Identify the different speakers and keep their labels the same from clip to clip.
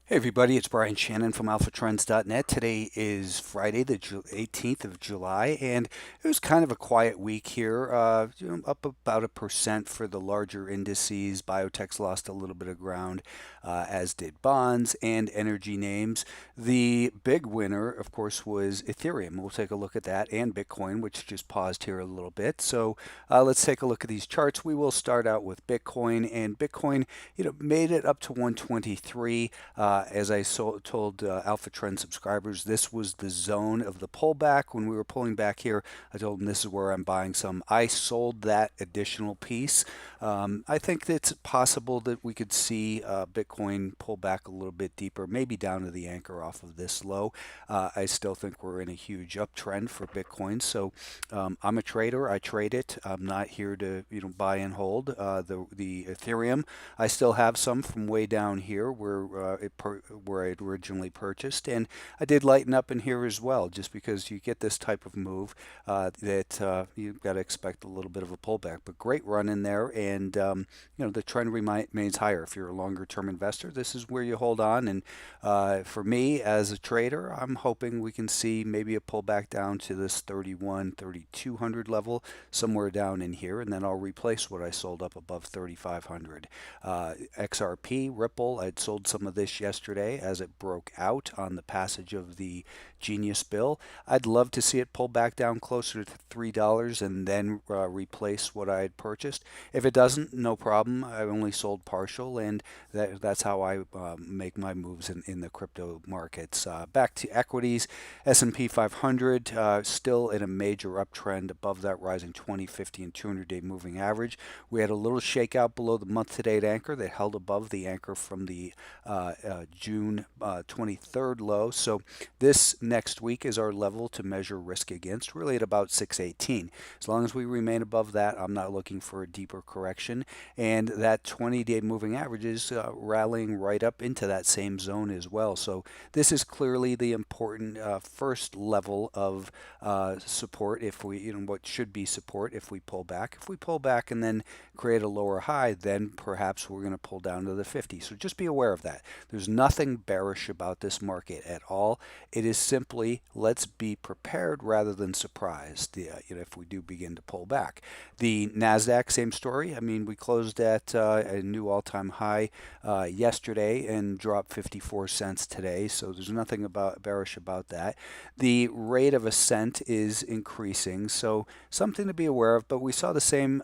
Speaker 1: Hey everybody, it's Brian Shannon from AlphaTrends.net. Today is Friday, the 18th of July, and it was kind of a quiet week here. Up about 1% for the larger indices. Biotech's lost a little bit of ground, as did bonds and energy names. The big winner, of course, was Ethereum. We'll take a look at that, and Bitcoin, which just paused here a little bit. So let's take a look at these charts. We will start out with Bitcoin, and Bitcoin, made it up to 123. As I told Alpha Trend subscribers, this was the zone of the pullback. When we were pulling back here, I told them this is where I'm buying some. I sold that additional piece. I think it's possible that we could see Bitcoin pull back a little bit deeper, maybe down to the anchor off of this low. I still think we're in a huge uptrend for Bitcoin. So I'm a trader. I trade it. I'm not here to buy and hold. The Ethereum, I still have some from way down here where I had originally purchased, and I did lighten up in here as well, just because you get this type of move that you've got to expect a little bit of a pullback. But great run in there, and the trend remains higher. If you're a longer term investor, this is where you hold on. And for me as a trader, I'm hoping we can see maybe a pullback down to this 31, 3200 level, somewhere down in here, and then I'll replace what I sold up above 3500. XRP, Ripple, I'd sold some of this yesterday as it broke out on the passage of the Genius bill. I'd love to see it pull back down closer to $3 and then replace what I had purchased. If it doesn't, no problem. I only sold partial, and that's how I make my moves in the crypto markets. Back to equities, S&P 500 still in a major uptrend above that rising 20, 50, and 200-day moving average. We had a little shakeout below the month-to-date anchor that held above the anchor from the June 23rd low. So this next week is our level to measure risk against, really at about 618. As long as we remain above that, I'm not looking for a deeper correction. And that 20-day moving average is rallying right up into that same zone as well. So this is clearly the important first level of support. If we, what should be support if we pull back. If we pull back and then create a lower high, then perhaps we're going to pull down to the 50. So just be aware of that. There's nothing bearish about this market at all. It is simply, let's be prepared rather than surprised if we do begin to pull back. The NASDAQ, same story. I mean, we closed at a new all-time high yesterday and dropped 54 cents today. So there's nothing bearish about that. The rate of ascent is increasing, so something to be aware of. But we saw the same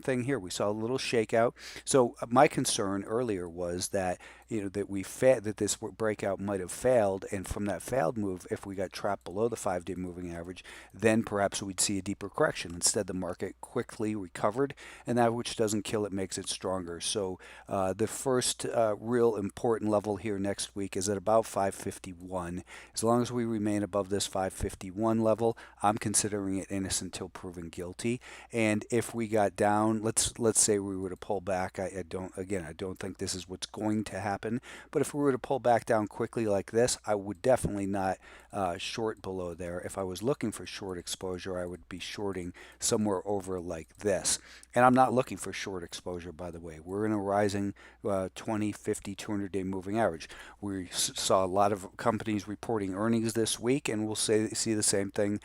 Speaker 1: thing here. We saw a little shakeout. So my concern earlier was that that this breakout might have failed, and from that failed move, if we got trapped below the 5-day moving average, then perhaps we'd see a deeper correction. Instead, the market quickly recovered, and that which doesn't kill it makes it stronger. So the first real important level here next week is at about 551. As long as we remain above this 551 level, I'm considering it innocent until proven guilty. And if we got down, let's say we were to pull back, I don't think this is what's going to happen. But if we were to pull back down quickly like this, I would definitely not short below there. If I was looking for short exposure, I would be shorting somewhere over like this. And I'm not looking for short exposure, by the way. We're in a rising 20, 50, 200-day moving average. We saw a lot of companies reporting earnings this week, and we'll see the same thing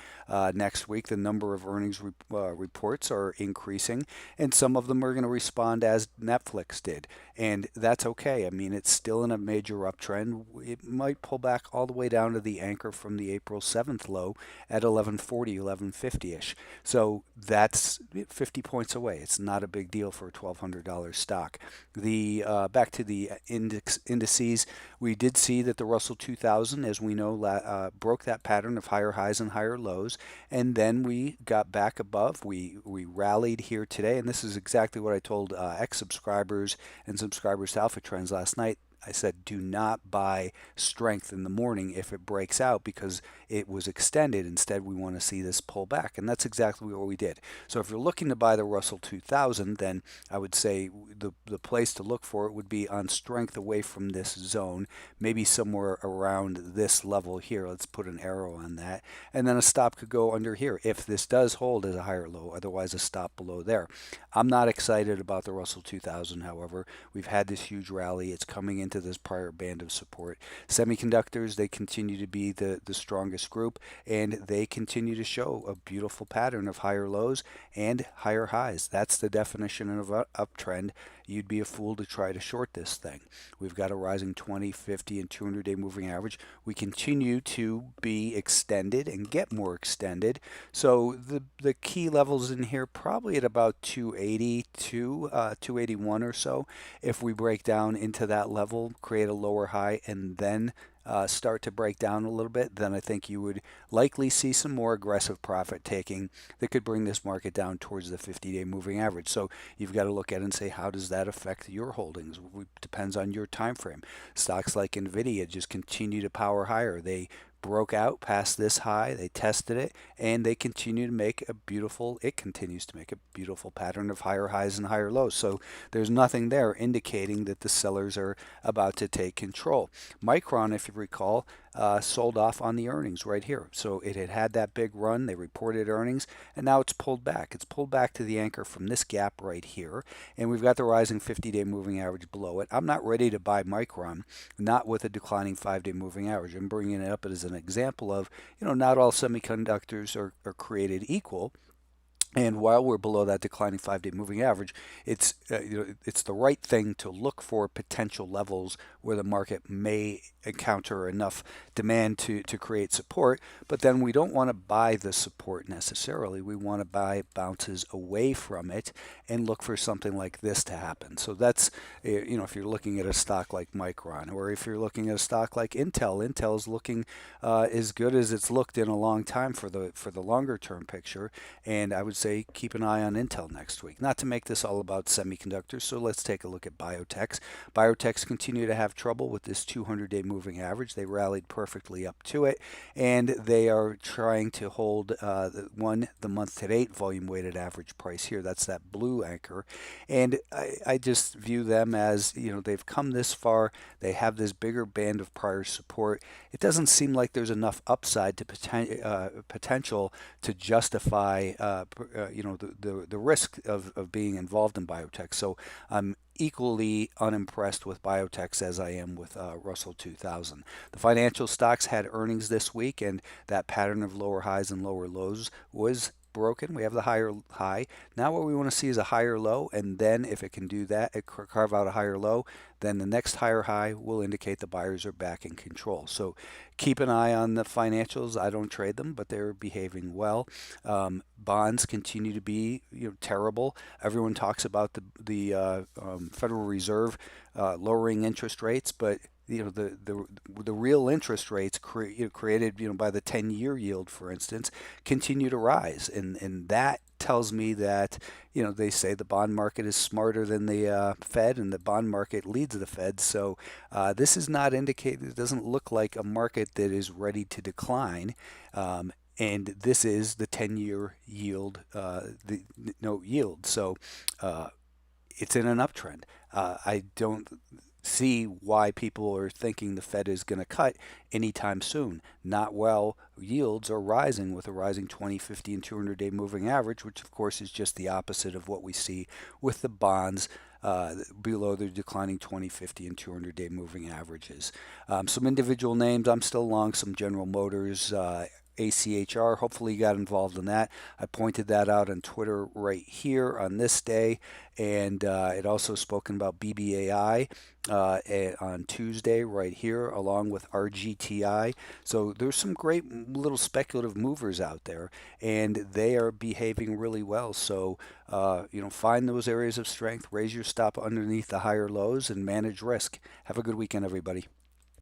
Speaker 1: next week. The number of earnings reports are increasing, and some of them are going to respond as Netflix did. And that's okay. I mean, it's still in a major uptrend. It might pull back all the way down to the anchor from the April 7th low at 1140, 1150-ish. So that's 50 points away. It's not a big deal for a $1,200 stock. The back to the indices, we did see that the Russell 2000, as we know, broke that pattern of higher highs and higher lows, and then we got back above. We rallied here today, and this is exactly what I told ex-subscribers and subscribers to Alpha Trends last night. I said, do not buy strength in the morning if it breaks out because it was extended. Instead, we want to see this pull back. And that's exactly what we did. So if you're looking to buy the Russell 2000, then I would say the place to look for it would be on strength away from this zone, maybe somewhere around this level here. Let's put an arrow on that. And then a stop could go under here if this does hold as a higher low, otherwise a stop below there. I'm not excited about the Russell 2000, however. We've had this huge rally. It's coming in into this prior band of support. Semiconductors, they continue to be the strongest group, and they continue to show a beautiful pattern of higher lows and higher highs. That's the definition of an uptrend. You'd be a fool to try to short this thing. We've got a rising 20, 50, and 200-day moving average. We continue to be extended and get more extended. So the key levels in here probably at about 282, 281 or so. If we break down into that level, create a lower high, and then start to break down a little bit, then I think you would likely see some more aggressive profit taking that could bring this market down towards the 50-day moving average. So you've got to look at it and say, how does that affect your holdings? It depends on your time frame. Stocks like NVIDIA just continue to power higher. They broke out past this high, they tested it, and they continue to make a beautiful, it continues to make a beautiful pattern of higher highs and higher lows. So there's nothing there indicating that the sellers are about to take control. Micron, if you recall, sold off on the earnings right here. So it had that big run, they reported earnings, and now it's pulled back. It's pulled back to the anchor from this gap right here, and we've got the rising 50-day moving average below it. I'm not ready to buy Micron, not with a declining 5-day moving average. I'm bringing it up as an example of, not all semiconductors are created equal. And while we're below that declining 5-day moving average, it's it's the right thing to look for potential levels where the market may encounter enough demand to create support. But then we don't want to buy the support necessarily. We want to buy bounces away from it and look for something like this to happen. So that's, if you're looking at a stock like Micron, or if you're looking at a stock like Intel, Intel's looking as good as it's looked in a long time for the longer term picture. And I would say keep an eye on Intel next week. Not to make this all about semiconductors, so let's take a look at Biotechs. Biotechs continue to have trouble with this 200-day moving average. They rallied perfectly up to it, and they are trying to hold the month-to-date volume-weighted average price here. That's that blue anchor, and I just view them as, they've come this far. They have this bigger band of prior support. It doesn't seem like there's enough upside to potential to justify the risk of being involved in biotech. So I'm equally unimpressed with biotechs as I am with Russell 2000. The financial stocks had earnings this week, and that pattern of lower highs and lower lows was broken. We have the higher high. Now what we want to see is a higher low, and then if it can do that, it carve out a higher low, then the next higher high will indicate the buyers are back in control. So keep an eye on the financials. I don't trade them, but they're behaving well. Bonds continue to be terrible. Everyone talks about the Federal Reserve lowering interest rates, but the real interest rates created by the 10-year yield, for instance, continue to rise, and that tells me that they say the bond market is smarter than the Fed, and the bond market leads the Fed. So this is not indicated. It doesn't look like a market that is ready to decline. And this is the 10-year yield, the note yield. So it's in an uptrend. I don't see why people are thinking the Fed is going to cut anytime soon. Not while yields are rising with a rising 20, 50, and 200-day moving average, which of course is just the opposite of what we see with the bonds below the declining 20, 50, and 200-day moving averages. Some individual names, I'm still long some General Motors, ACHR. Hopefully you got involved in that. I pointed that out on Twitter right here on this day, and it also spoken about BBAI on Tuesday right here, along with RGTI. So there's some great little speculative movers out there, and they are behaving really well. So find those areas of strength, raise your stop underneath the higher lows, and manage risk. Have a good weekend, everybody.